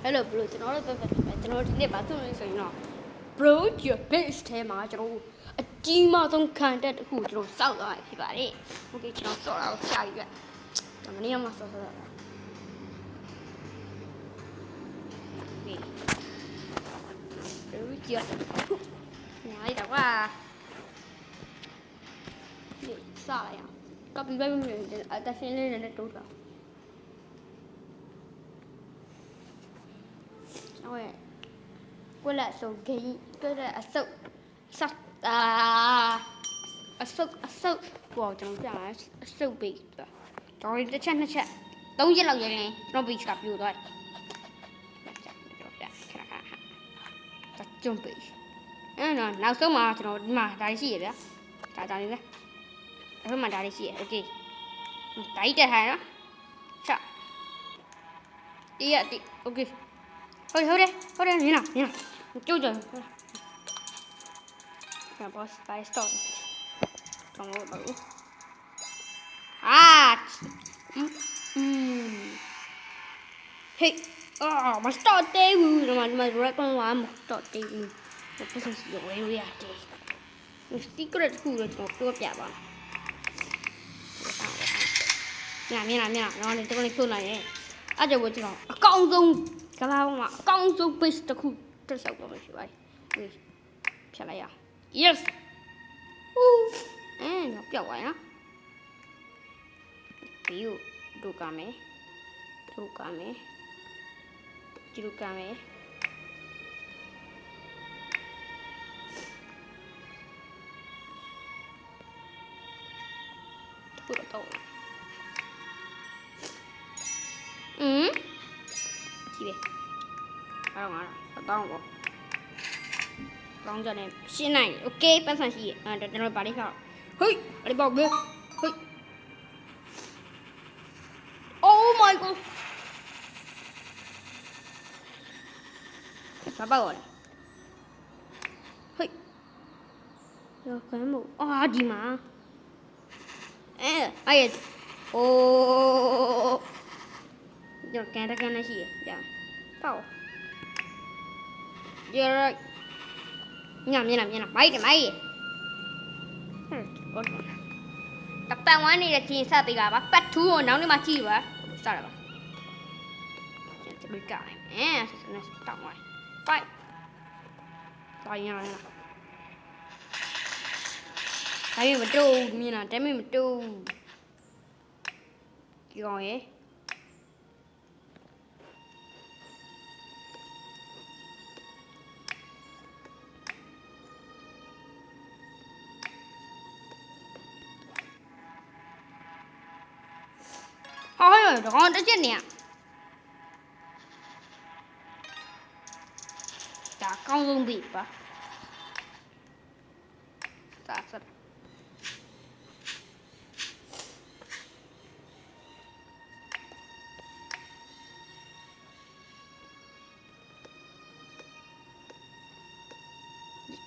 Hello bro ကျွန်တော်တို့ပဲကျွန်တော်ဒီနေ့ဘာလုပ်လဲဆိုရင်တော့ bro your base ထဲမှာကျွန်တော်အကြီးမားဆုံးခံတက်တစ်ခုကျွန်တော်စောက်သွားရဖြစ်ပါတယ် Okay ကျွန်တော်စောက်တာကိုရှာပြီးပြမနေ့ကမှစောက်တာဒီ bro your ညာရတာကွာဒီစလိုက်အောင် copy ပဲမလို့အတရှင်လေးနဲ့တိုးတာဟုတ်ရဲ့ကွက်လက်ဆိုဂိမ်းကွက်လက်အစုပ်ဆက်အစုပ်ပေါ့ကျွန်တော်ပြရအစုပ်ပေးတာကျွန်တော်တစ်ချက်နှစ်ချက်သုံးချက်လောက်ရရင်ကျွန်တော် page ကပြိုသွားတယ်ကျွန်ပေးအဲ့တော့နောက်ဆုံးမှာကျွန်တော်ဒီမှာဒါရှိရဗျာဒါလေးပဲအခုမှဒါလေးရှိရ okay ဒါကြီးတက်ထားရနော်ချက်တီးရတီး okayဟုတ်တယ်နင်လားကြိုးကျွန်တော် by stop တော့လို့ပါဘူးဟေးမ stop သေးဘူးဒီမှာ record မှာမ stop သေးဘူးပတ်စံစီဝဲရတယ် secret တစ်ခုတော့ကျွန်တော်ပြောပြပါမြင်လားတော့ဒီတကယ်ဖြုတ်လိုက်ရဲ့အဲ့ကြောင့်ကျွန်တော်အကောင်းဆုံးကလာမှာအကောင်းဆုံး page တစ်ခုတက်ဆောက်တော့ရှိပါတယ်ဖြတ်လိုက်ရ yes တော့ပြောက်သွားရနော်ဒီကိုဒုကမယ်ထူတော့ကြည့်ပဲအားတော့တောင်းပေါ့ကောင်းကြတယ်ရှင်းနိုင် okay ပတ်စံရှိရကျွန်တော်ပါလေးခါဟိဘာလေးပေါက်လေဟိ oh my god ဘာပေါက်လဲဟိရောကမ်းမို့ဒီမှာအဲ့โอ้ကျွန်တော်ကန်နဲ့ရှိရပေါက်ရမြင်လားမိုက်တယ်ဟုတ်တပတ်ဝမ်းနေတဲ့ကျင်းဆက်ပေးတာပါပတ်2ကိုနောက်နေ့မှကြည့်ပါစတာပါကျွန်တော်တို့ကြိုင်တောင်းပါ5တိုင်းရလားတိုင်းမတူမြင်လားတိုင်းမတူကြောင်ရဲ့တော့တစ်ချက်နေရဒါကောင်းဆုံးပြီပါဒါဆက်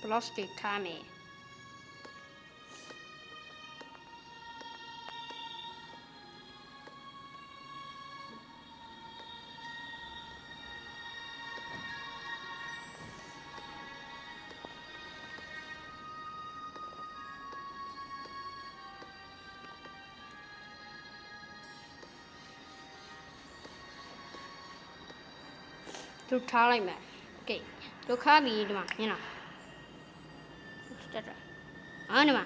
ပလတ်စတစ်ထားမယ်တို့ထားလိုက်မယ်โอเคတို့ခါပြီးဒီမှာမြင်လားတက်တာဒီမှာ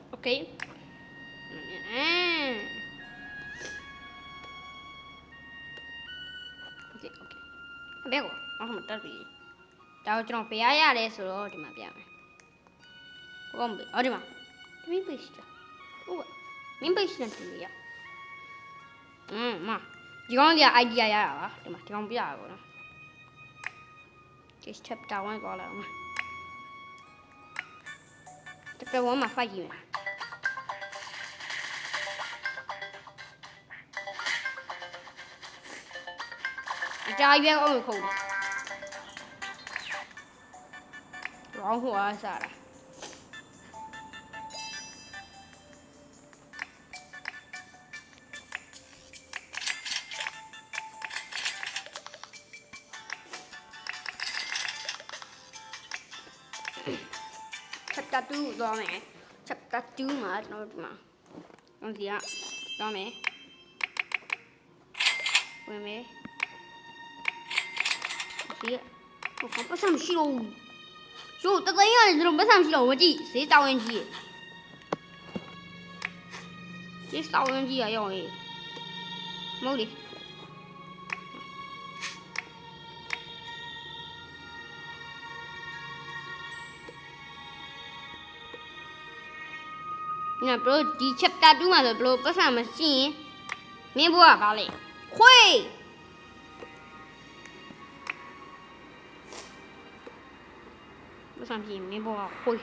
โอเคဘယ်ကိုမှတက်ပြီဒါကိုကျွန်တော်ပြရရတယ်ဆိုတော့ဒီမှာပြမယ်ဟုတ်ပြီဒီမှာမင်း page ဟုတ်မင်း page နဲ့တူရမဒီကောင်က idea ရတာပါဒီမှာဒီကောင်ပြရပါတော့ this chapter 1ကောလာမှာchapter 1မှာfightကြည့်မယ်အကြာရွယ်အောင်ခုံးရောင်းဟိုအားစားတာ chapter 2ကိုသွားမယ် chapter 2မှာကျွန်တော်ဒီမှာကျွန်တော်ဒီကသွားမယ်ဝင်မယ်ဒီဟိုပတ်စံမရှိတော့ရိုးတသိန်းရတယ်ကျွန်တော်ပတ်စံမရှိတော့မကြည့်ဈေးတောင်းရင်ကြီးဈေးတောင်းရင်ကြီးရရောက်ရေးမဟုတ်လေညဘလို့ဒီ chapter 2မှာဆိုဘလို့ပတ်စံမရှိရင်မင်းဘွားကပါလေခွေးပတ်စံမရှိရင်မင်းဘွားကခွေး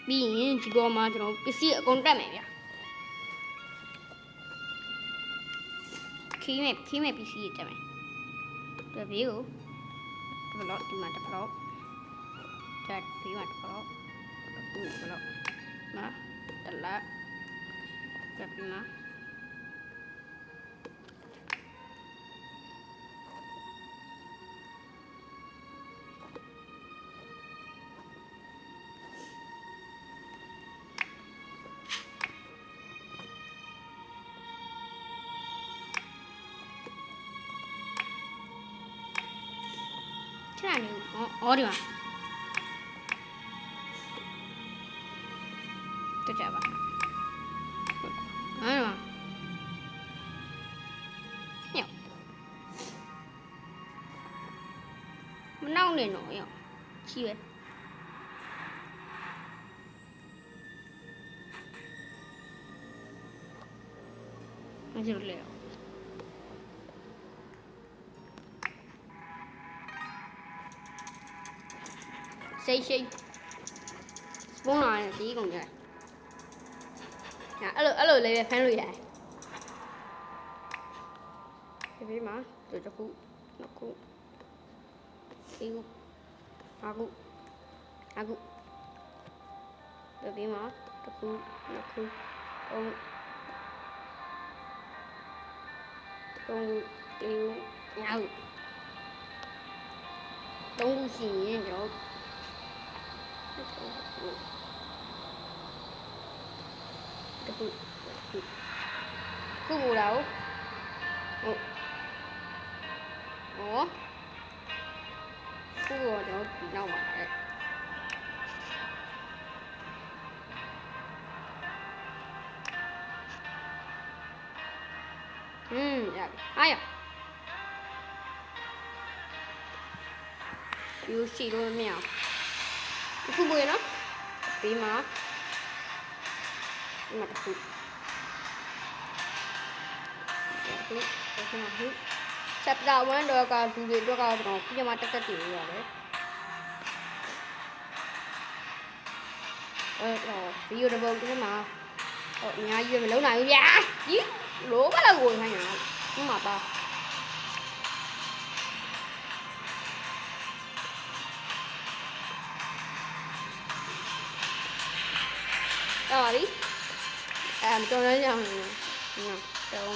ပြီးရင်ဒီပေါ်မှာကျွန်တော်ပစ္စည်းအကုန်တက်မယ်ဗျာခီးမဲ့ပစ္စည်းတက်မယ်တပီးကိုဘလော့ဒီမှာတဘလော့တက်ပြီးမှတဘလော့အခုဘလော့မှာတလက်တက်ပြီးမှ哦，对吧？就这吧。哎呀，哟，我闹呢喏哟，七月。那就了。Say bốn này tí còn vậy alo lấy về phán rồi vậy cái gì mà tôi cho cụ nó cụ yêu aku cái gì mà cho cụ nó cụ ông yêu nhau đông gì vậy rồi khu bù đâu ủa khu bù đâu đâu mà dạ ai à yêu xì luôn mèo khu bù nó tí mà mặt khu sắp đầu mà đưa cả chú đi đưa cả nó cứ mà tất tiểu rồi đấy rồi ví dụ đâu cái mà ở nhà gì mà lâu này ra gì lố quá là ngồi hay nhá nhưng mà ba rồi đi cho nó nhau nè đâu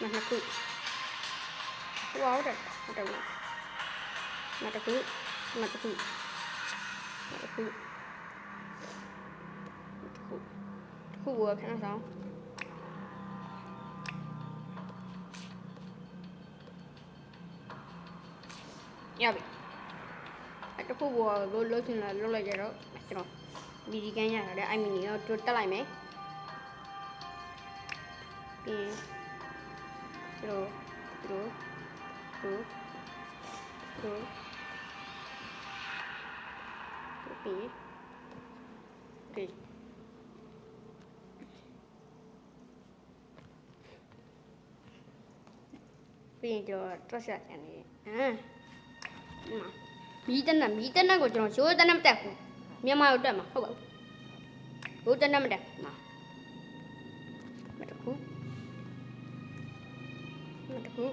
mà nó cứ wow rồi đâu mà nó cứ khu vừa cái nào sao ya bị cái khu vừa lôi thì là lôi vậy đó rồi đi cái nhà để anh mình trôi ta lại mấy rồi bây giờ tôi sẽ này à mà mỹ tên là của chúng nó số tên năm tẹp မြန်မာကိုတက်မှာဟုတ်ပါဘူးဘိုးတက်မတက်မှာမတခု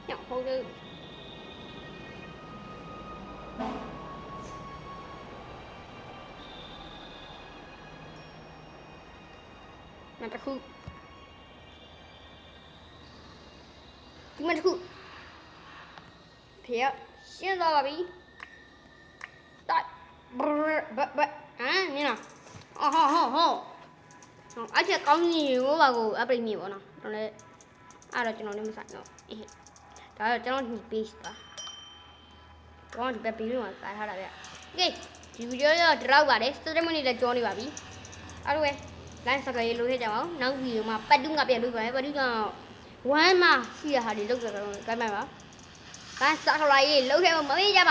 nhậu hôi đi mà ta khu chúng mình khu thiệt xin ra bà bí tại như nào ở čia có nhiều bà gù ở bên nhiều nó đây rồi cho nó đi sạch nó đó là cho nó bị pizza con bị pizza mà tại sao lại vậy ok video là trâu bà đấy tôi muốn đi là cho đi bà bí ở đâu lại sao cái lối hết cháu nấu gì mà bắt đúng gặp biển đuôi vậy và đứa nào quá mà khi là đi lúc rồi cái mày bảo cái sao lại lối theo mà mới ra bà